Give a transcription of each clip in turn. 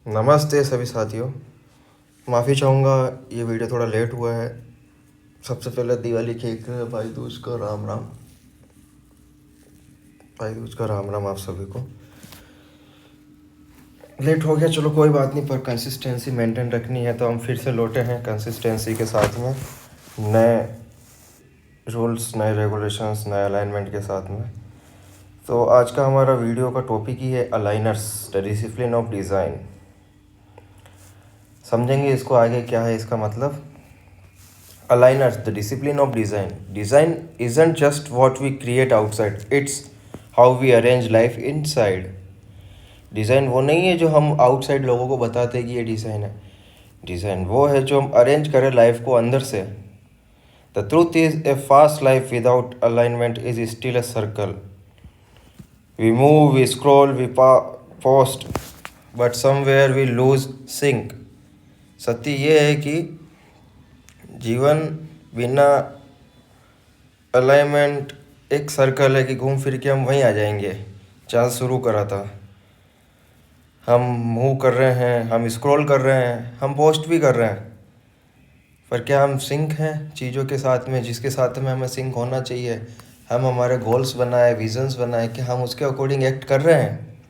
नमस्ते सभी साथियों। माफ़ी चाहूँगा ये वीडियो थोड़ा लेट हुआ है। सबसे पहले दिवाली की एक भाई दूज का राम राम। भाई दूज का राम राम आप सभी को। लेट हो गया, चलो कोई बात नहीं, पर कंसिस्टेंसी मेंटेन रखनी है तो हम फिर से लौटे हैं कंसिस्टेंसी के साथ में, नए रूल्स, नए रेगुलेशंस, नए अलाइनमेंट के साथ में। तो आज का हमारा वीडियो का टॉपिक ही है aligners, the discipline of design. समझेंगे इसको आगे क्या है इसका मतलब। Aligners, the discipline of design. Design isn't just what we create outside, it's how we arrange life inside. Design वो नहीं है जो हम आउटसाइड लोगों को बताते हैं कि ये डिज़ाइन है। डिज़ाइन वो है जो हम अरेंज करें लाइफ को अंदर से। The truth is a fast life without alignment is still a circle. We move, we scroll, we post, but somewhere we lose sync. सत्य ये है कि जीवन बिना अलाइनमेंट एक सर्कल है कि घूम फिर के हम वहीं आ जाएंगे जहाँ शुरू करा था। हम मूव कर रहे हैं, हम स्क्रॉल कर रहे हैं, हम पोस्ट भी कर रहे हैं, पर क्या हम सिंक हैं चीज़ों के साथ में जिसके साथ में हमें सिंक होना चाहिए। हम हमारे गोल्स बनाए, विजन्स बनाए कि हम उसके अकॉर्डिंग एक्ट कर रहे हैं।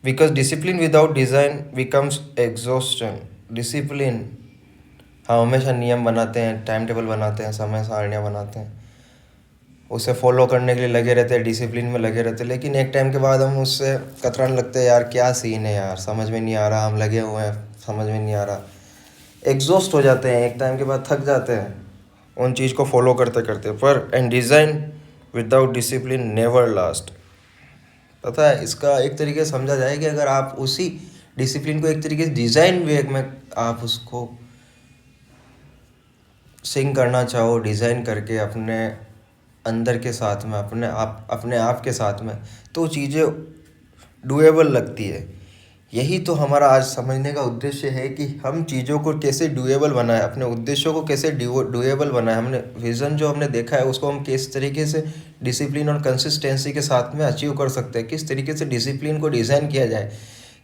Because discipline without design becomes exhaustion. Discipline, हम हमेशा नियम बनाते हैं, टाइम टेबल बनाते हैं, समय सारणियाँ बनाते हैं, उसे फॉलो करने के लिए लगे रहते हैं, डिसिप्लिन में लगे रहते हैं, लेकिन एक टाइम के बाद हम उससे कतराने लगते हैं। यार क्या सीन है यार, समझ में नहीं आ रहा, हम लगे हुए हैं, समझ में नहीं आ रहा। एग्जॉस्ट हो जाते हैं, एक टाइम के बाद थक जाते हैं उन चीज़ को फॉलो करते करते। पर and design without discipline never last. पता है, इसका एक तरीके से समझा जाए कि अगर आप उसी डिसिप्लिन को एक तरीके से डिज़ाइन वे में आप उसको सिंक करना चाहो, डिज़ाइन करके अपने अंदर के साथ में, अपने आप के साथ में, तो चीज़ें डूएबल लगती है। यही तो हमारा आज समझने का उद्देश्य है कि हम चीज़ों को कैसे डूएबल बनाए, अपने उद्देश्यों को कैसे डूएबल बनाए, हमने विज़न जो हमने देखा है उसको हम किस तरीके से डिसिप्लिन और कंसिस्टेंसी के साथ में अचीव कर सकते हैं, किस तरीके से डिसिप्लिन को डिज़ाइन किया जाए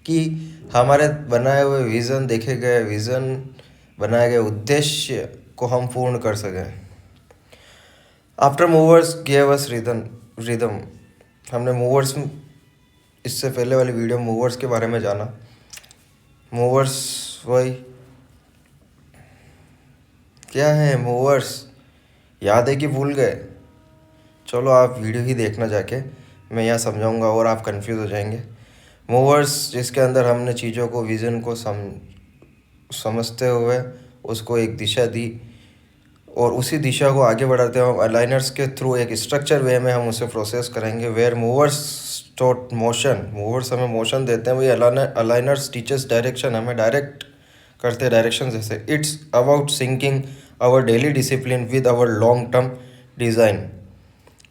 कि हमारे बनाए हुए विज़न, देखे गए विज़न, बनाए गए उद्देश्य को हम पूर्ण कर सकें। After movers gave us rhythm. हमने मूवर्स, इससे पहले वाली वीडियो मूवर्स के बारे में जाना। मूवर्स वही क्या है, मूवर्स याद है कि भूल गए? चलो आप वीडियो ही देखना जाके, मैं यहाँ समझाऊंगा और आप कंफ्यूज हो जाएंगे। मूवर्स जिसके अंदर हमने चीज़ों को, विज़न को समझते हुए उसको एक दिशा दी और उसी दिशा को आगे बढ़ाते हैं हम अलाइनर्स के थ्रू, एक स्ट्रक्चर वे में हम उसे प्रोसेस करेंगे। Where movers taught motion, movers हमें मोशन देते हैं, वही अलाइनर्स टीचर्स डायरेक्शन, हमें डायरेक्ट करते हैं डायरेक्शन जैसे। It's about syncing our daily discipline with our long term design.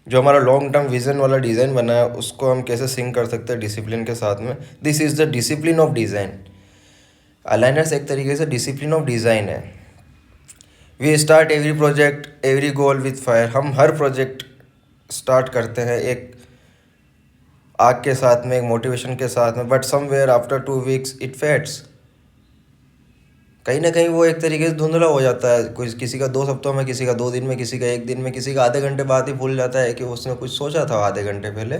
जो हमारा लॉन्ग टर्म विज़न वाला डिज़ाइन बना है उसको हम कैसे सिंक कर सकते हैं डिसिप्लिन के साथ में। This is the discipline of design. Aligners एक तरीके से डिसिप्लिन ऑफ डिज़ाइन है। We start every project, every goal with fire. हम हर प्रोजेक्ट स्टार्ट करते हैं एक आग के साथ में, एक मोटिवेशन के साथ में, but somewhere after 2 weeks it fades. कहीं ना कहीं वो एक तरीके से धुंधला हो जाता है। कोई किसी का 2 हफ्तों में, किसी का 2 दिन में, किसी का 1 दिन में, किसी का आधे घंटे बाद ही भूल जाता है कि उसने कुछ सोचा था आधे घंटे पहले।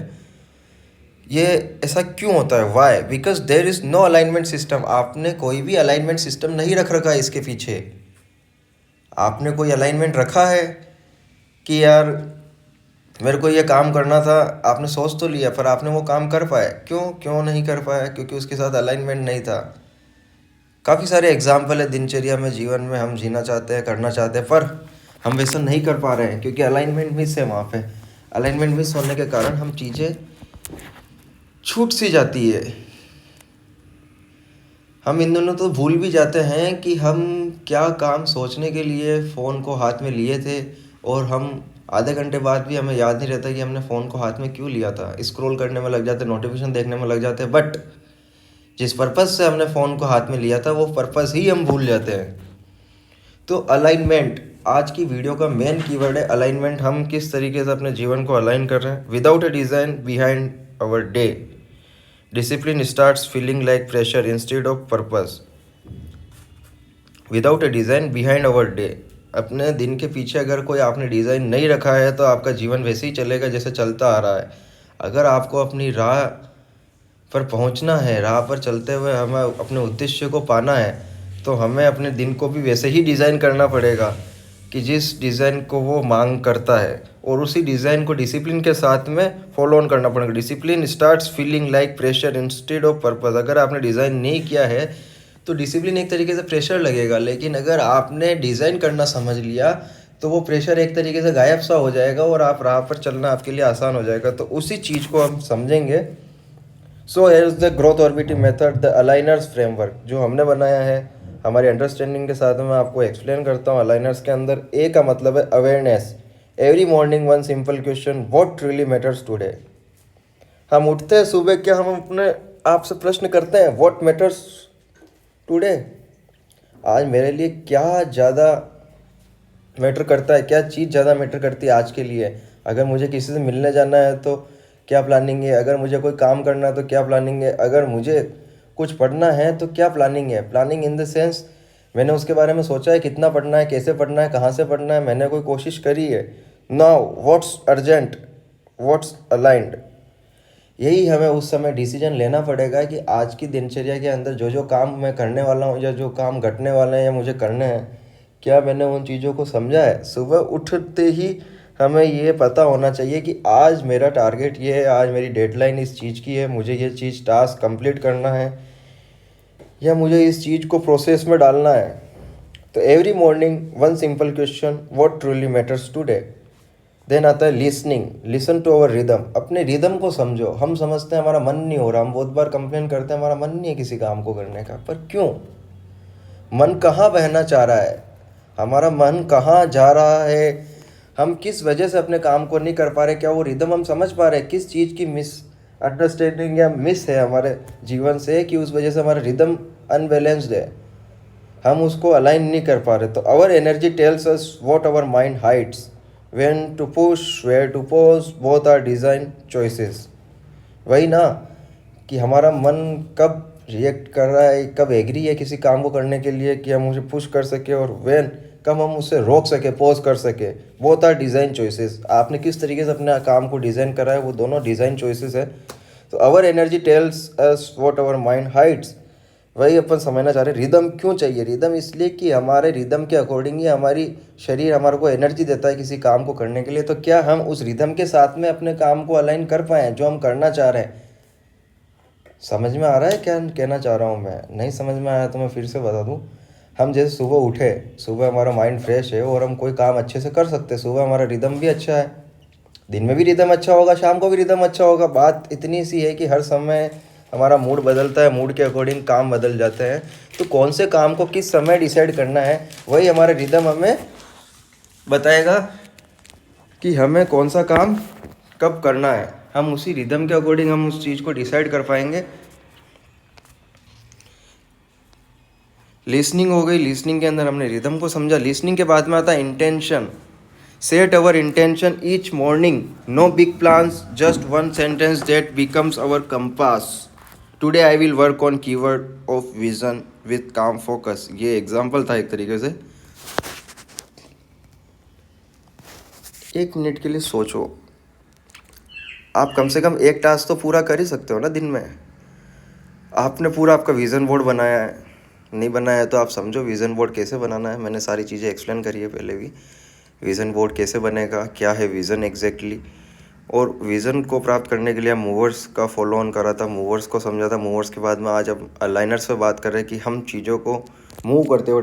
ये ऐसा क्यों होता है? Why? Because there is no alignment system. आपने कोई भी अलाइनमेंट सिस्टम नहीं रख रखा है इसके पीछे। आपने कोई अलाइनमेंट रखा है कि यार मेरे को ये काम करना था, आपने सोच तो लिया पर आपने वो काम कर पाए? क्यों नहीं कर पाया? क्योंकि उसके साथ अलाइनमेंट नहीं था। काफ़ी सारे एग्जाम्पल है दिनचर्या में, जीवन में हम जीना चाहते हैं, करना चाहते हैं, पर हम वैसा नहीं कर पा रहे हैं क्योंकि अलाइनमेंट मिस है वहाँ पे। अलाइनमेंट मिस होने के कारण हम चीज़ें छूट सी जाती है। हम इन दोनों तो भूल भी जाते हैं कि हम क्या काम सोचने के लिए फ़ोन को हाथ में लिए थे, और हम आधे घंटे बाद भी हमें याद नहीं रहता कि हमने फ़ोन को हाथ में क्यों लिया था। स्क्रॉल करने में लग जाते, नोटिफिकेशन देखने में लग जाते, बट जिस पर्पज़ से हमने फ़ोन को हाथ में लिया था वो पर्पज़ ही हम भूल जाते हैं। तो अलाइनमेंट आज की वीडियो का मेन कीवर्ड है। अलाइनमेंट, हम किस तरीके से अपने जीवन को अलाइन कर रहे हैं without a design behind our day. Discipline starts feeling like pressure instead of purpose. Without a design behind our day. अपने दिन के पीछे अगर कोई आपने डिज़ाइन नहीं रखा है तो आपका जीवन वैसे ही चलेगा जैसे चलता आ रहा है। अगर आपको अपनी राह पर पहुंचना है, राह पर चलते हुए हमें अपने उद्देश्य को पाना है, तो हमें अपने दिन को भी वैसे ही डिज़ाइन करना पड़ेगा कि जिस डिज़ाइन को वो मांग करता है, और उसी डिज़ाइन को डिसिप्लिन के साथ में फॉलो ऑन करना पड़ेगा। Discipline starts feeling like pressure instead of purpose. अगर आपने डिज़ाइन नहीं किया है तो डिसिप्लिन एक तरीके से प्रेशर लगेगा, लेकिन अगर आपने डिज़ाइन करना समझ लिया तो वो प्रेशर एक तरीके से गायब सा हो जाएगा और आप राह पर चलना आपके लिए आसान हो जाएगा। तो उसी चीज़ को हम समझेंगे। So here is the growth orbiting method, the aligners framework, जो हमने बनाया है हमारी अंडरस्टैंडिंग के साथ में आपको एक्सप्लेन करता हूँ। अलाइनर्स के अंदर ए का मतलब है awareness. Every morning one simple question, what truly matters today. हम उठते हैं सुबह, क्या हम अपने आप से प्रश्न करते हैं व्हाट मैटर्स टुडे, आज मेरे लिए क्या ज़्यादा मैटर करता है, क्या चीज़ ज़्यादा मैटर करती है आज के लिए। अगर मुझे किसी से मिलने जाना है तो क्या प्लानिंग है, अगर मुझे कोई काम करना है तो क्या प्लानिंग है, अगर मुझे कुछ पढ़ना है तो क्या प्लानिंग है। प्लानिंग इन द सेंस मैंने उसके बारे में सोचा है, कितना पढ़ना है, कैसे पढ़ना है, कहाँ से पढ़ना है, मैंने कोई कोशिश करी है। Now what's urgent, what's aligned. यही हमें उस समय डिसीजन लेना पड़ेगा कि आज की दिनचर्या के अंदर जो जो काम मैं करने वाला हूँ या जो काम घटने वाले हैं या मुझे करने हैं, क्या मैंने उन चीज़ों को समझा है। सुबह उठते ही हमें ये पता होना चाहिए कि आज मेरा टारगेट ये है, आज मेरी डेडलाइन इस चीज़ की है, मुझे ये चीज़ टास्क कंप्लीट करना है या मुझे इस चीज़ को प्रोसेस में डालना है। तो every morning one simple question, what truly matters today. Then आता है listening, listen to our rhythm. अपने रिदम को समझो। हम समझते हैं हमारा मन नहीं हो रहा, हम बहुत बार कंप्लेन करते हैं हमारा मन नहीं है किसी काम को करने का, पर क्यों? मन कहाँ बहना चाह रहा है, हमारा मन कहाँ जा रहा है, हम किस वजह से अपने काम को नहीं कर पा रहे, क्या वो रिदम हम समझ पा रहे हैं, किस चीज़ की मिस अंडरस्टैंडिंग या मिस है हमारे जीवन से कि उस वजह से हमारा रिदम अनबैलेंस्ड है, हम उसको अलाइन नहीं कर पा रहे। तो our energy tells us what our mind hides, when to push, where to pause, both are design choices। वही ना कि हमारा मन कब रिएक्ट कर रहा है, कब एग्री है किसी काम को करने के लिए कि हम उसे पुश कर सके, और when कब हम उसे रोक सके, पॉज कर सके। Both are design choices. आपने किस तरीके से अपने काम को डिज़ाइन करा है, वो दोनों डिज़ाइन चॉइसेस है। तो our energy tells us what our mind hides. वही अपन समझना चाह रहे हैं। रिदम क्यों चाहिए? रिदम इसलिए कि हमारे रिदम के अकॉर्डिंग ही हमारी शरीर हमारे को एनर्जी देता है किसी काम को करने के लिए। तो क्या हम उस रिदम के साथ में अपने काम को अलाइन कर पाए जो हम करना चाह रहे हैं? समझ में आ रहा है क्या कहना चाह रहा हूँ मैं? नहीं समझ में आया तो मैं फिर से बता दूँ। हम जैसे सुबह उठे, सुबह हमारा माइंड फ्रेश है और हम कोई काम अच्छे से कर सकते हैं, सुबह हमारा रिदम भी अच्छा है, दिन में भी रिदम अच्छा होगा, शाम को भी रिदम अच्छा होगा। बात इतनी सी है कि हर समय हमारा मूड बदलता है, मूड के अकॉर्डिंग काम बदल जाते हैं। तो कौन से काम को किस समय डिसाइड करना है, वही हमारा रिदम हमें बताएगा कि हमें कौन सा काम कब करना है। हम उसी रिदम के अकॉर्डिंग हम उस चीज़ को डिसाइड कर पाएंगे। लिसनिंग हो गई, लिसनिंग के अंदर हमने रिदम को समझा। लिसनिंग के बाद में आता है intention. Set our intention each morning, no big plans, just one sentence that becomes our compass. Today I will work on keyword of vision with calm focus. ये एग्जाम्पल था एक तरीके से। एक मिनट के लिए सोचो, आप कम से कम एक टास्क तो पूरा कर ही सकते हो ना दिन में। आपने पूरा आपका विज़न बोर्ड बनाया है, नहीं बनाया है तो आप समझो विज़न बोर्ड कैसे बनाना है। मैंने सारी चीज़ें एक्सप्लेन करी है पहले भी। विज़न बोर्ड कैसे बनेगा, क्या है विज़न एग्जैक्टली, और विज़न को प्राप्त करने के लिए मूवर्स का फॉलो ऑन करा था, मूवर्स को समझा था। मूवर्स के बाद में आज अब अलाइनर्स पे बात कर रहे हैं कि हम चीज़ों को मूव करते हुए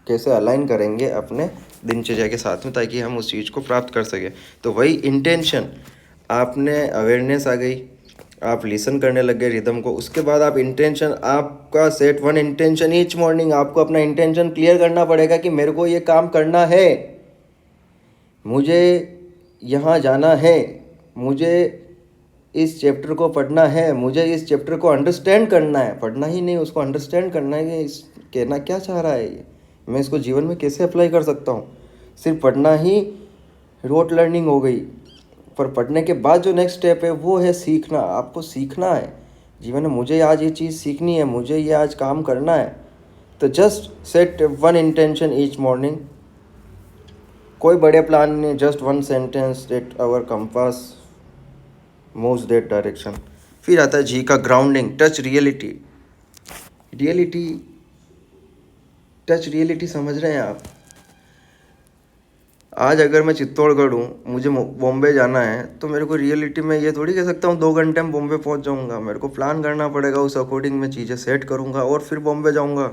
कैसे अलाइन करेंगे अपने दिनचर्या के साथ में, ताकि हम उस चीज़ को प्राप्त कर सकें। तो वही इंटेंशन, आपने अवेयरनेस आ गई, आप लिसन करने लग गए रिदम को। उसके बाद आप इंटेंशन, आपका set one intention each morning. आपको अपना इंटेंशन क्लियर करना पड़ेगा कि मेरे को ये काम करना है, मुझे यहाँ जाना है, मुझे इस चैप्टर को पढ़ना है, मुझे इस चैप्टर को अंडरस्टैंड करना है। पढ़ना ही नहीं, उसको अंडरस्टैंड करना है कि इस कहना क्या चाह रहा है ये, मैं इसको जीवन में कैसे अप्लाई कर सकता हूँ। सिर्फ पढ़ना ही रोट लर्निंग हो गई, पर पढ़ने के बाद जो नेक्स्ट स्टेप है वो है सीखना। आपको सीखना है, जीवन में मुझे आज ये चीज़ सीखनी है, मुझे ये आज काम करना है, तो just set one intention each morning. कोई बड़े प्लान नहीं, just one sentence that our compass moves that direction. फिर आता है जी का grounding, touch reality. Reality, touch reality समझ रहे हैं आप? आज अगर मैं चित्तौड़गढ़ हूँ, मुझे बॉम्बे जाना है, तो मेरे को रियलिटी में ये थोड़ी कह सकता हूँ 2 घंटे में बॉम्बे पहुँच जाऊँगा। मेरे को प्लान करना पड़ेगा, उस अकॉर्डिंग मैं चीज़ें सेट करूँगा और फिर बॉम्बे जाऊँगा।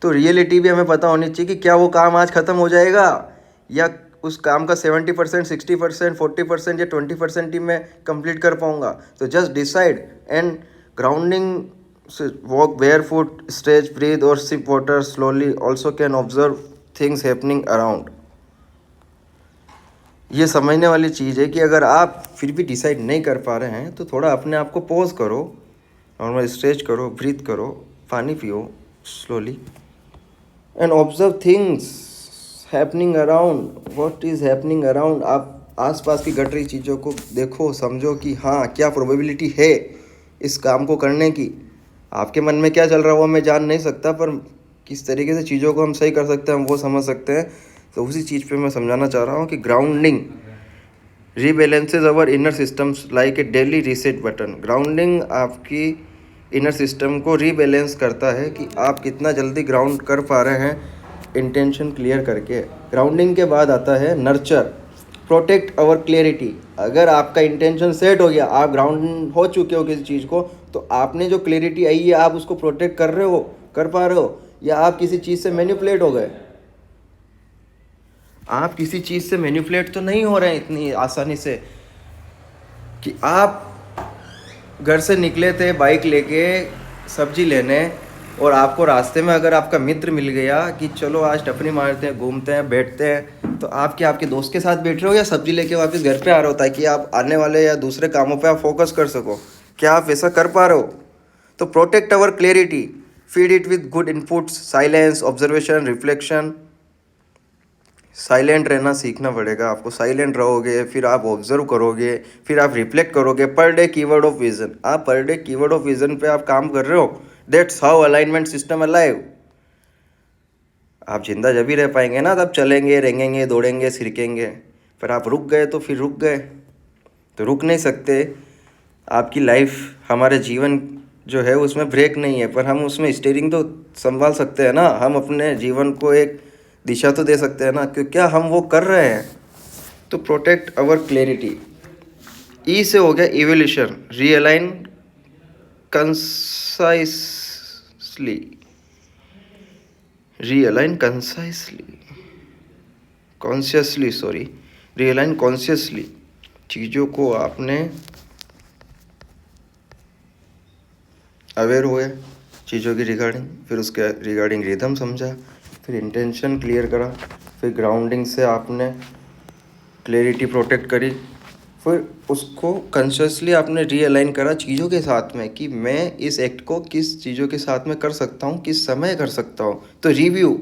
तो रियलिटी भी हमें पता होनी चाहिए कि क्या वो काम आज ख़त्म हो जाएगा, या उस काम का 70%, 60%, 40% या 20% ही मैं कंप्लीट कर पाऊँगा। तो just decide and grounding, walk barefoot, stretch, breathe or sip water slowly. Also can observe things happening around. ये समझने वाली चीज़ है कि अगर आप फिर भी डिसाइड नहीं कर पा रहे हैं तो थोड़ा अपने आप को पॉज करो, नॉर्मल स्ट्रेच करो, ब्रीथ करो, पानी पियो slowly and observe things happening around. What is happening around? आप आसपास की घट रही चीज़ों को देखो, समझो कि हाँ क्या प्रोबेबिलिटी है इस काम को करने की। आपके मन में क्या चल रहा है वो मैं जान नहीं सकता, पर किस तरीके से चीज़ों को हम सही कर सकते हैं हम वो समझ सकते हैं। तो उसी चीज़ पे मैं समझाना चाह रहा हूँ कि grounding rebalances our inner systems like a daily reset button. Grounding आपकी इनर सिस्टम को रीबैलेंस करता है कि आप कितना जल्दी ग्राउंड कर पा रहे हैं इंटेंशन क्लियर करके। ग्राउंडिंग के बाद आता है नर्चर, प्रोटेक्ट आवर क्लियरिटी। अगर आपका इंटेंशन सेट हो गया, आप ग्राउंड हो चुके हो किसी चीज़ को, तो आपने जो क्लियरिटी आई है आप उसको प्रोटेक्ट कर रहे हो, कर पा रहे हो, या आप किसी चीज़ से मैनिपुलेट हो गए? आप किसी चीज़ से मैनिपुलेट तो नहीं हो रहे हैं इतनी आसानी से कि आप घर से निकले थे बाइक लेके सब्जी लेने, और आपको रास्ते में अगर आपका मित्र मिल गया कि चलो आज टपरी मारते हैं, घूमते हैं, बैठते हैं, तो आप क्या आपके दोस्त के साथ बैठ रहे हो या सब्जी लेके वापस घर पे आ रहे हो ताकि आप आने वाले या दूसरे कामों पे आप फोकस कर सको? क्या आप ऐसा कर पा रहे हो? तो protect our clarity, feed it with good inputs, silence, observation, reflection. Silent रहना सीखना पड़ेगा आपको। साइलेंट रहोगे, फिर आप ऑब्जर्व करोगे, फिर आप रिफ्लेक्ट करोगे। Per day keyword of vision, आप per day keyword of vision पे आप काम कर रहे हो। That's how alignment system alive. आप जिंदा जब भी रह पाएंगे ना, तब चलेंगे, रेंगेंगे, दौड़ेंगे, सिरकेंगे। पर आप रुक गए तो फिर रुक गए, तो रुक नहीं सकते। आपकी लाइफ, हमारे जीवन जो है उसमें ब्रेक नहीं है, पर हम उसमें स्टीयरिंग तो संभाल सकते हैं ना। हम अपने जीवन को एक दिशा तो दे सकते हैं ना, क्योंकि क्या हम वो कर रहे हैं? तो प्रोटेक्ट आवर क्लैरिटी। ई से हो गया evolution, realign concisely, realign concisely, consciously, sorry, realign consciously. चीज़ों को आपने अवेयर हुए चीज़ों की रिगार्डिंग, फिर उसके रिगार्डिंग रिदम समझा, फिर इंटेंशन क्लियर करा, फिर ग्राउंडिंग से आपने क्लैरिटी प्रोटेक्ट करी, फिर उसको कॉन्शियसली आपने रीअलाइन करा चीज़ों के साथ में कि मैं इस एक्ट को किस चीज़ों के साथ में कर सकता हूँ, किस समय कर सकता हूँ। तो review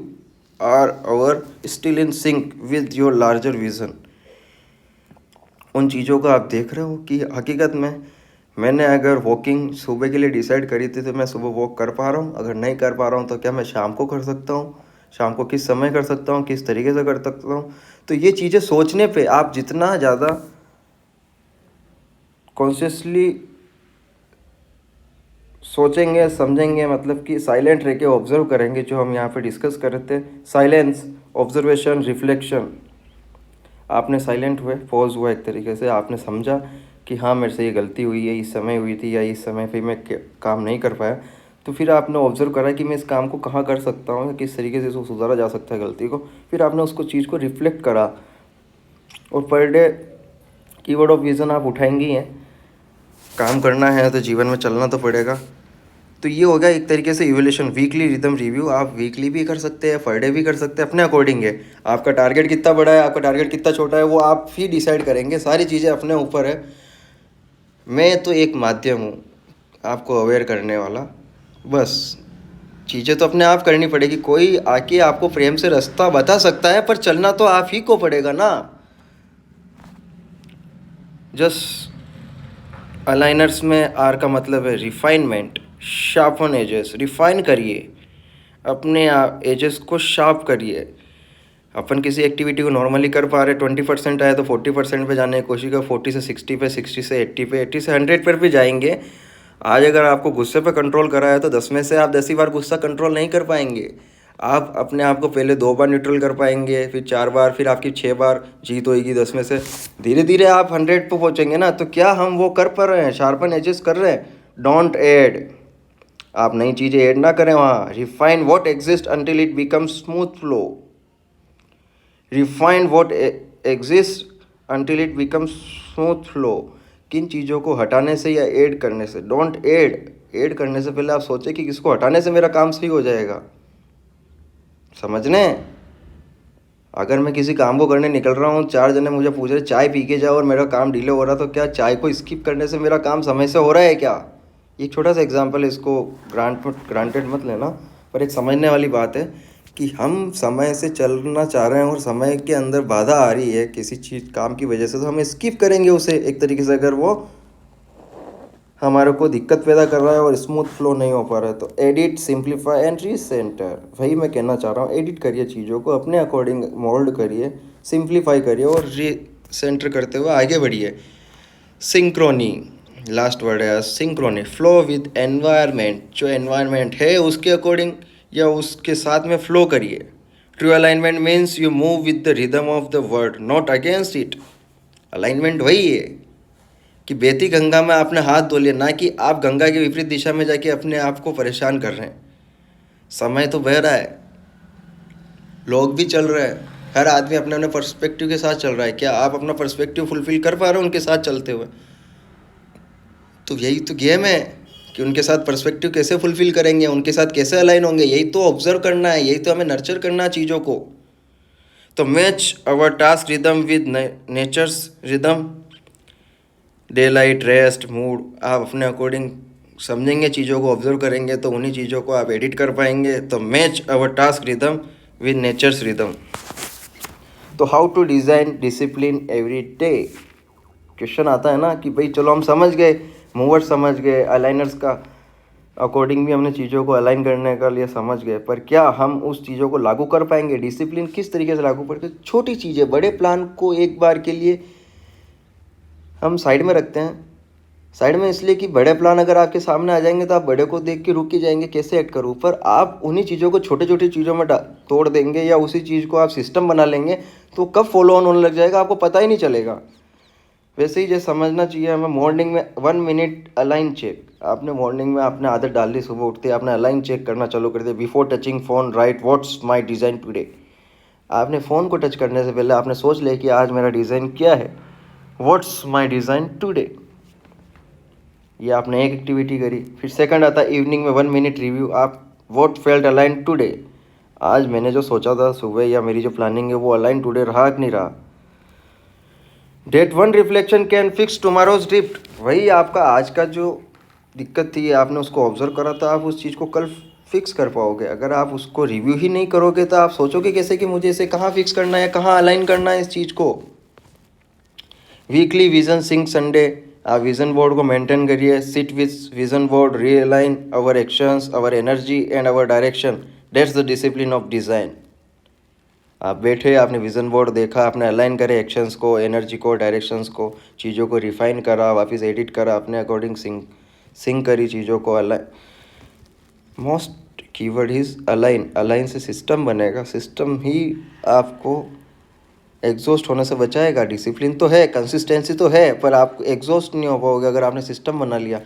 are our still in sync with your larger vision. उन चीज़ों को आप देख रहे हो कि हकीकत में मैंने अगर वॉकिंग सुबह के लिए डिसाइड करी थी तो मैं सुबह वॉक कर पा रहा हूँ? अगर नहीं कर पा रहा हूँ तो क्या मैं शाम को कर सकता हूँ? शाम को किस समय कर सकता हूँ, किस तरीके से कर सकता हूँ? तो ये चीज़ें सोचने पे आप जितना ज़्यादा कॉन्शियसली सोचेंगे, समझेंगे, मतलब कि साइलेंट रह के ऑब्जर्व करेंगे, जो हम यहाँ पे डिस्कस कर रहे थे, साइलेंस, ऑब्जर्वेशन, रिफ्लेक्शन। आपने साइलेंट हुए, पॉज हुआ, एक तरीके से आपने समझा कि हाँ मेरे से ये गलती हुई है, इस समय हुई थी, या इस समय पे मैं काम नहीं कर पाया। तो फिर आपने ऑब्जर्व करा कि मैं इस काम को कहाँ कर सकता हूँ, किस तरीके से इसको सुधारा जा सकता है गलती को। फिर आपने उसको चीज़ को रिफ्लेक्ट करा, और per day keyword of vision आप उठाएंगे ही हैं। काम करना है तो जीवन में चलना तो पड़ेगा। तो ये हो गया एक तरीके से इवोल्यूशन। वीकली रिदम रिव्यू आप वीकली भी कर सकते हैं, पर डे भी कर सकते हैं, अपने अकॉर्डिंग है। आपका टारगेट कितना बड़ा है, आपका टारगेट कितना छोटा है, वो आप ही डिसाइड करेंगे। सारी चीज़ें अपने ऊपर है। मैं तो एक माध्यम हूँ आपको अवेयर करने वाला। बस चीज़ें तो अपने आप करनी पड़ेगी। कोई आके आपको प्रेम से रास्ता बता सकता है, पर चलना तो आप ही को पड़ेगा ना। जस्ट अलाइनर्स में आर का मतलब है रिफाइनमेंट, शार्पन एजेस, रिफाइन करिए अपने एजेस को, शार्प करिए। अपन किसी एक्टिविटी को नॉर्मली कर पा रहे 20% आए तो 40% पे जाने की कोशिश कर, 40 से 60 पे, 60 से 80 पे, 80 से 100 पर भी जाएंगे। आज अगर आपको गुस्से पे कंट्रोल करा है तो 10 में से आप 10 ही बार गुस्सा कंट्रोल नहीं कर पाएंगे। आप अपने आप को पहले 2 बार न्यूट्रल कर पाएंगे, फिर 4 बार, फिर आपकी 6 बार जीत होएगी 10 में से। धीरे धीरे आप 100 पे पहुंचेंगे ना। तो क्या हम वो कर पा रहे हैं? शार्पन एजेस कर रहे हैं। डोंट ऐड, आप नई चीज़ें ऐड ना करें वहाँ। Refine what exist until it becomes smooth flow. Refine what exist until it becomes smooth flow. किन चीज़ों को हटाने से या ऐड करने से? डोंट ऐड, ऐड करने से पहले आप सोचें कि किसको हटाने से मेरा काम सही हो जाएगा। समझने? अगर मैं किसी काम को करने निकल रहा हूँ, 4 जने मुझे पूछ रहे चाय पी के जाओ और मेरा काम डिले हो रहा, तो क्या चाय को स्किप करने से मेरा काम समय से हो रहा है क्या? एक छोटा सा एग्जांपल है, इसको ग्रांटेड मत लेना, पर एक समझने वाली बात है कि हम समय से चलना चाह रहे हैं और समय के अंदर बाधा आ रही है किसी चीज़ काम की वजह से, तो हम स्किप करेंगे उसे एक तरीके से, अगर वो हमारे को दिक्कत पैदा कर रहा है और स्मूथ फ्लो नहीं हो पा रहा है। तो एडिट, सिंप्लीफाई एंड रीसेंटर, वही मैं कहना चाह रहा हूँ। एडिट करिए चीज़ों को, अपने अकॉर्डिंग मोल्ड करिए, सिंप्लीफाई करिए और रीसेंटर करते हुए आगे बढ़िए। सिंक्रोनी, लास्ट वर्ड है सिंक्रोनी, फ्लो विद एनवायरनमेंट, जो एनवायरनमेंट है उसके अकॉर्डिंग या उसके साथ में फ्लो करिए। True alignment means you move with the rhythm of the word, not against it. Alignment वही है कि बहती गंगा में आपने हाथ धो लिया, ना कि आप गंगा की विपरीत दिशा में जाके अपने आप को परेशान कर रहे हैं। समय तो बह रहा है, लोग भी चल रहे हैं, हर आदमी अपने अपने पर्सपेक्टिव के साथ चल रहा है। क्या आप अपना पर्सपेक्टिव फुलफिल कर पा रहे हो उनके साथ चलते हुए? तो यही तो गेम है कि उनके साथ पर्सपेक्टिव कैसे फुलफिल करेंगे, उनके साथ कैसे अलाइन होंगे। यही तो ऑब्जर्व करना है, यही तो हमें नर्चर करना है चीज़ों को। तो match our task rhythm with nature's rhythm, daylight, rest, mood, आप अपने अकॉर्डिंग समझेंगे, चीज़ों को ऑब्जर्व करेंगे तो उन्हीं चीज़ों को आप एडिट कर पाएंगे। तो match our task rhythm with nature's rhythm. तो how to design discipline every day? Question आता है ना कि भाई चलो हम समझ गए, मूवर्स समझ गए, अलाइनर्स का अकॉर्डिंग भी हमने चीज़ों को अलाइन करने का लिए समझ गए, पर क्या हम उस चीज़ों को लागू कर पाएंगे? डिसिप्लिन किस तरीके से लागू करेंगे? छोटी चीज़ें, बड़े प्लान को एक बार के लिए हम साइड में रखते हैं। साइड में इसलिए कि बड़े प्लान अगर आपके सामने आ जाएंगे तो आप बड़े को देख के रुक के जाएंगे, कैसे ऐड करूँ। पर आप उन्हीं चीज़ों को छोटे छोटी चीज़ों में तोड़ देंगे या उसी चीज़ को आप सिस्टम बना लेंगे, तो कब फॉलो ऑन होने लग जाएगा आपको पता ही नहीं चलेगा। वैसे ही जैसे समझना चाहिए हमें, मॉर्निंग में 1 मिनट अलाइन चेक। आपने मॉर्निंग में आपने आदत डाल दी, सुबह उठते आपने अलाइन चेक करना चालू कर दिया। Before touching phone right what's my design today. आपने फ़ोन को टच करने से पहले आपने सोच लिया कि आज मेरा डिज़ाइन क्या है, व्हाट्स माई डिज़ाइन टुडे। ये आपने एक एक्टिविटी करी। फिर सेकंड आता है इवनिंग में 1 मिनट रिव्यू। आप व्हाट फेल्ट अलाइन टुडे, आज मैंने जो सोचा था सुबह या मेरी जो प्लानिंग है वो अलाइन टुडे रहा कि नहीं रहा। Date 1 reflection can fix tomorrow's drift, वही आपका आज का जो दिक्कत थी आपने उसको ऑब्जर्व करा था, आप उस चीज़ को कल फिक्स कर पाओगे। अगर आप उसको रिव्यू ही नहीं करोगे तो आप सोचोगे कैसे कि मुझे इसे कहाँ फिक्स करना है, कहाँ अलाइन करना है इस चीज़ को। वीकली विजन सिंक संडे, आप विजन बोर्ड को मेंटेन करिए। Sit with vision board, realign our actions, our energy and our direction, that's the discipline of design. आप बैठे, आपने विजन बोर्ड देखा, आपने अलाइन करे एक्शंस को, एनर्जी को, डायरेक्शंस को, चीज़ों को रिफाइन करा, वापस एडिट करा, अपने अकॉर्डिंग सिंक करी चीज़ों को। Align, most keyword is align. Align से सिस्टम बनेगा, सिस्टम ही आपको एग्जॉस्ट होने से बचाएगा। डिसिप्लिन तो है, कंसिस्टेंसी तो है, पर आप एग्जॉस्ट नहीं हो पाओगे अगर आपने सिस्टम बना लिया।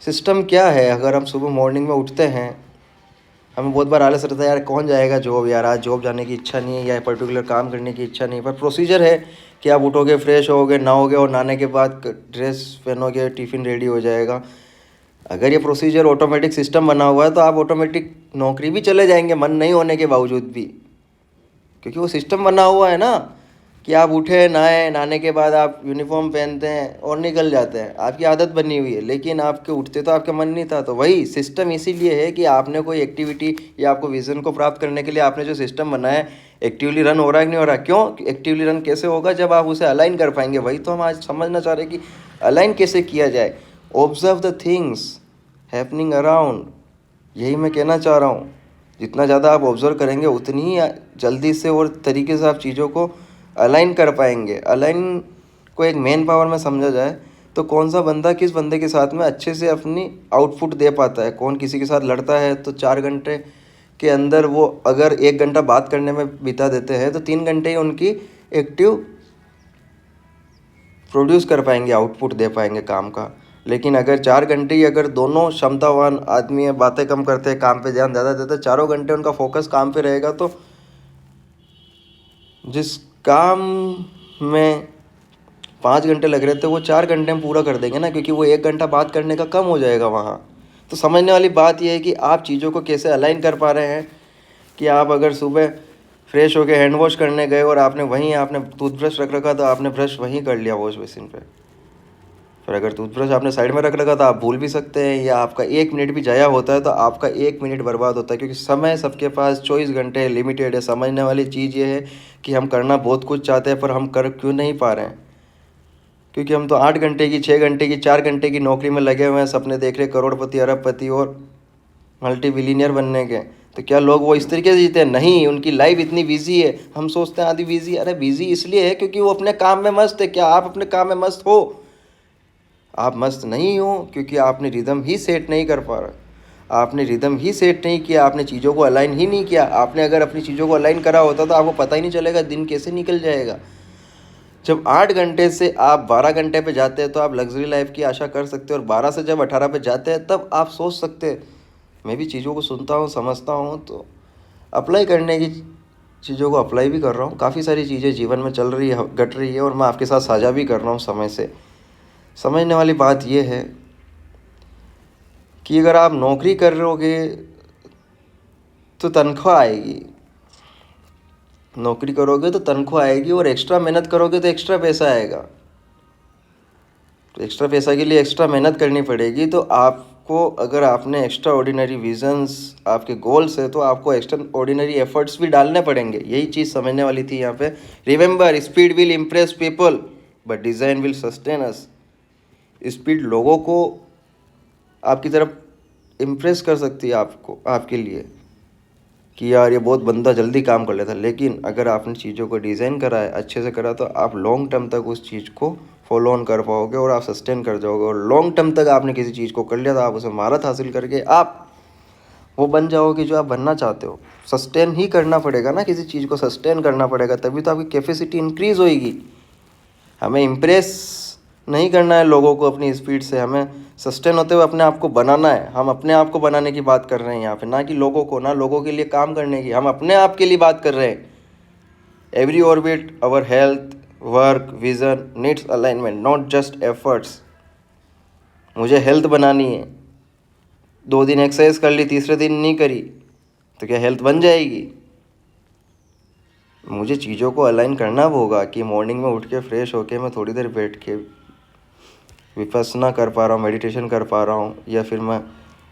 सिस्टम क्या है? अगर हम सुबह मॉर्निंग में उठते हैं, हमें बहुत बार आलस रहता है, यार कौन जाएगा जॉब, यार आज जॉब जाने की इच्छा नहीं है या पर्टिकुलर काम करने की इच्छा नहीं है। पर प्रोसीजर है कि आप उठोगे, फ्रेश होगे, नहाओगे और नहाने के बाद ड्रेस पहनोगे, टिफ़िन रेडी हो जाएगा। अगर ये प्रोसीजर ऑटोमेटिक सिस्टम बना हुआ है तो आप ऑटोमेटिक नौकरी भी चले जाएंगे मन नहीं होने के बावजूद भी, क्योंकि वो सिस्टम बना हुआ है ना कि आप उठे, नहाए, नहाने के बाद आप यूनिफॉर्म पहनते हैं और निकल जाते हैं, आपकी आदत बनी हुई है। लेकिन आपके उठते तो आपका मन नहीं था। तो वही सिस्टम इसीलिए है कि आपने कोई एक्टिविटी या आपको विज़न को प्राप्त करने के लिए आपने जो सिस्टम बनाया है एक्टिवली रन हो रहा है कि नहीं हो रहा। क्यों एक्टिवली रन कैसे होगा? जब आप उसे अलाइन कर पाएंगे। वही तो हम आज समझना चाह रहे हैं कि अलाइन कैसे किया जाए, observe the things happening around. यही मैं कहना चाह रहा हूँ, जितना ज़्यादा आप ऑब्जर्व करेंगे उतनी ही जल्दी से और तरीके से आप चीज़ों को अलाइन कर पाएंगे। अलाइन को एक मेन पावर में समझा जाए तो कौन सा बंदा किस बंदे के साथ में अच्छे से अपनी आउटपुट दे पाता है। कौन किसी के साथ लड़ता है तो 4 घंटे के अंदर वो अगर 1 घंटा बात करने में बिता देते हैं तो 3 घंटे ही उनकी एक्टिव प्रोड्यूस कर पाएंगे, आउटपुट दे पाएंगे काम का। लेकिन अगर 4 घंटे ही अगर दोनों क्षमतावान आदमी है, बातें कम करते हैं, काम पे ध्यान ज़्यादा देते हैं, 4 घंटे उनका फोकस काम पे रहेगा तो जिस काम में 5 घंटे लग रहे थे वो 4 घंटे में पूरा कर देंगे ना, क्योंकि वो 1 घंटा बात करने का कम हो जाएगा वहाँ। तो समझने वाली बात यह है कि आप चीज़ों को कैसे अलाइन कर पा रहे हैं। कि आप अगर सुबह फ्रेश होके हैंड वॉश करने गए और आपने टूथब्रश रख रखा तो आपने ब्रश वहीं कर लिया वॉश बेसिन पे। फिर अगर टूथब्रश आपने साइड में रख रखा तो आप भूल भी सकते हैं, या आपका 1 मिनट भी जाया होता है तो आपका 1 मिनट बर्बाद होता है। क्योंकि समय सबके पास 24 घंटे लिमिटेड है। समझने वाली चीज़ ये है कि हम करना बहुत कुछ चाहते हैं पर हम कर क्यों नहीं पा रहे हैं। क्योंकि हम तो 8 घंटे की, 6 घंटे की, 4 घंटे की नौकरी में लगे हुए हैं, सपने देख रहे करोड़पति, अरबपति और मल्टी बिलीनियर बनने के। तो क्या लोग वो इस तरीके से जीते हैं? नहीं, उनकी लाइफ इतनी बिजी है। हम सोचते हैं आदि बिजी, अरे बिजी इसलिए है क्योंकि वो अपने काम में मस्त है। क्या आप अपने काम में मस्त हो? आप मस्त नहीं हो क्योंकि आपने रिदम ही सेट नहीं कर पा रहा। आपने रिदम ही सेट नहीं किया, आपने चीज़ों को अलाइन ही नहीं किया। आपने अगर अपनी चीज़ों को अलाइन करा होता तो आपको पता ही नहीं चलेगा दिन कैसे निकल जाएगा। जब 8 घंटे से आप 12 घंटे पे जाते हैं तो आप लग्जरी लाइफ की आशा कर सकते हो, और 12 से जब 18 पे जाते हैं तब आप सोच सकते हैं। मैं भी चीज़ों को सुनता हूँ, समझता हूँ, तो अप्लाई करने की चीज़ों को अप्लाई भी कर रहा हूँ। काफ़ी सारी चीज़ें जीवन में चल रही है, घट रही है, और मैं आपके साथ साझा भी कर रहा हूँ समय से। समझने वाली बात यह है कि अगर आप नौकरी कर रहोगे तो तनख्वाह आएगी, नौकरी करोगे तो तनख्वाह आएगी, और एक्स्ट्रा मेहनत करोगे तो एक्स्ट्रा पैसा आएगा। तो एक्स्ट्रा पैसा के लिए एक्स्ट्रा मेहनत करनी पड़ेगी। तो आपको, अगर आपने एक्स्ट्रा ऑर्डिनरी विजन्स, आपके गोल्स है, तो आपको एक्स्ट्रा ऑर्डिनरी एफर्ट्स भी डालने पड़ेंगे। यही चीज़ समझने वाली थी यहाँ पे। Remember, speed will impress people but design will sustain us. Speed लोगों को आपकी तरफ इम्प्रेस कर सकती है, आपको, आपके लिए, कि यार ये बहुत बंदा जल्दी काम कर लेता है। लेकिन अगर आपने चीज़ों को डिज़ाइन करा है, अच्छे से करा, तो आप लॉन्ग टर्म तक उस चीज़ को फॉलो ऑन कर पाओगे और आप सस्टेन कर जाओगे। और लॉन्ग टर्म तक आपने किसी चीज़ को कर लिया तो आप उसे महारत हासिल करके आप वो बन जाओगे जो आप बनना चाहते हो। सस्टेन ही करना पड़ेगा ना, किसी चीज़ को सस्टेन करना पड़ेगा, तभी तो आपकी कैपेसिटी इंक्रीज़ होएगी। हमें इम्प्रेस नहीं करना है लोगों को अपनी स्पीड से, हमें सस्टेन होते हुए अपने आप को बनाना है। हम अपने आप को बनाने की बात कर रहे हैं यहाँ पे, ना कि लोगों को, ना लोगों के लिए काम करने की, हम अपने आप के लिए बात कर रहे हैं। Every orbit, our health, work, vision needs alignment, not just efforts. मुझे हेल्थ बनानी है, 2 दिन एक्सरसाइज कर ली, तीसरे दिन नहीं करी तो क्या हेल्थ बन जाएगी? मुझे चीज़ों को अलाइन करना होगा कि मॉर्निंग में उठ के फ्रेश होके मैं थोड़ी देर बैठ के विपස්සना कर पा रहा हूँ, मेडिटेशन कर पा रहा हूँ, या फिर मैं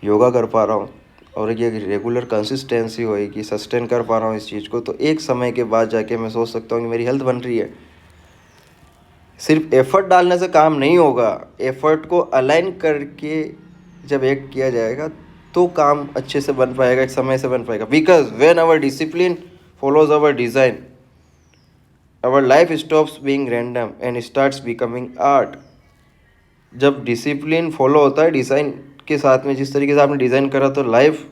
योगा कर पा रहा हूँ, और ये रेगुलर कंसिस्टेंसी होएगी, सस्टेन कर पा रहा हूँ इस चीज़ को, तो एक समय के बाद जाके मैं सोच सकता हूँ कि मेरी हेल्थ बन रही है। सिर्फ एफर्ट डालने से काम नहीं होगा, एफर्ट को अलाइन करके जब एक किया जाएगा तो काम अच्छे से बन पाएगा, एक समय से बन पाएगा। Because when our discipline follows our design, our life stops being random and starts becoming art। जब डिसिप्लिन फॉलो होता है डिज़ाइन के साथ में, जिस तरीके से आपने डिज़ाइन करा, तो लाइफ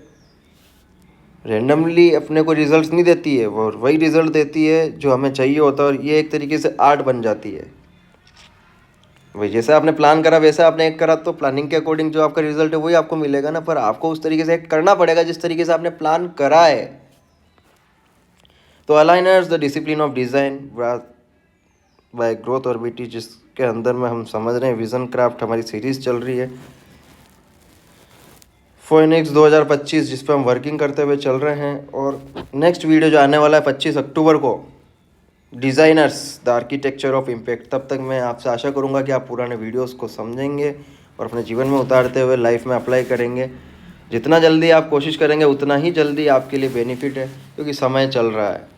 रेंडमली अपने को रिजल्ट्स नहीं देती है, वो वही रिजल्ट देती है जो हमें चाहिए होता है, और ये एक तरीके से आर्ट बन जाती है। वही जैसे आपने प्लान करा वैसे आपने एक्ट करा, तो प्लानिंग के अकॉर्डिंग जो आपका रिजल्ट है वही आपको मिलेगा ना। पर आपको उस तरीके से एक्ट करना पड़ेगा जिस तरीके से आपने प्लान करा है। तो aligners, the discipline of design by growth orbity, जिसके अंदर में हम समझ रहे हैं विजन क्राफ्ट हमारी सीरीज़ चल रही है फोएनिक्स 2025, जिस पर हम वर्किंग करते हुए चल रहे हैं। और नेक्स्ट वीडियो जो आने वाला है 25 अक्टूबर को, designers, the architecture of impact. तब तक मैं आपसे आशा करूँगा कि आप पुराने वीडियोस को समझेंगे और अपने जीवन में उतारते हुए लाइफ में अप्लाई करेंगे। जितना जल्दी आप कोशिश करेंगे उतना ही जल्दी आपके लिए बेनिफिट है, क्योंकि समय चल रहा है,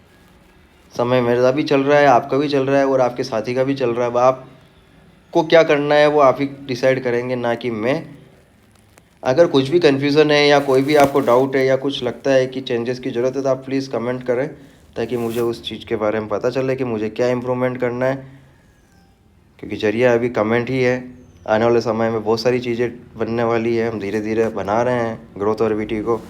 समय मेरा भी चल रहा है, आपका भी चल रहा है, और आपके साथी का भी चल रहा है। अब आप आपको क्या करना है वो आप ही डिसाइड करेंगे, ना कि मैं। अगर कुछ भी कन्फ्यूज़न है या कोई भी आपको डाउट है या कुछ लगता है कि चेंजेस की ज़रूरत है तो आप प्लीज़ कमेंट करें, ताकि मुझे उस चीज़ के बारे में पता चले कि मुझे क्या इम्प्रूवमेंट करना है। क्योंकि जरिया अभी कमेंट ही है, आने वाले समय में बहुत सारी चीज़ें बनने वाली है, हम धीरे धीरे बना रहे हैं ग्रोथ और वीटी को।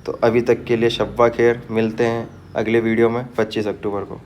तो अभी तक के लिए शब्बा खैर, मिलते हैं अगले वीडियो में 25 अक्टूबर को।